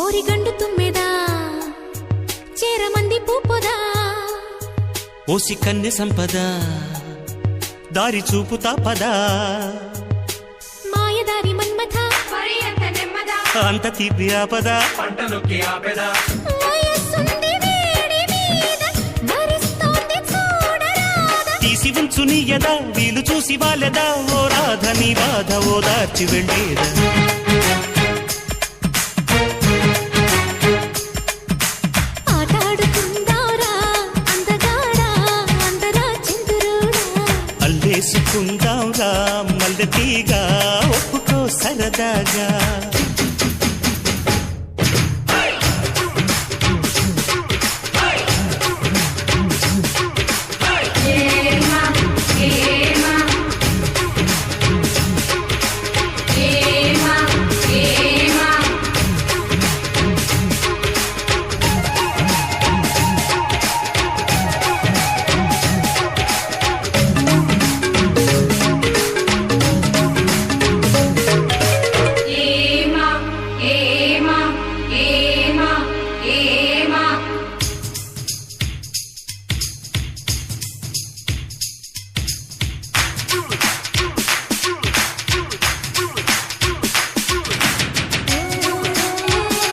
ఓరిగండు తుమ్మెదా చేరమంది పూపొదా ఓసి కన్నె సంపద దారి చూపుతా పదా మాయదారి మన్మథ అంత తీపి ఆపద పంటలొక్కి ఆపెదా తీసి ఉంచు నీ యదా వీలు చూసి వాళ్ళదా ఓ రాధ నీ బాధ ఓ దార్చి వెళ్ళేదా అల్లేసుకుందాంరా మల్లె తీగా ఒప్పుకో సరదాగా Hey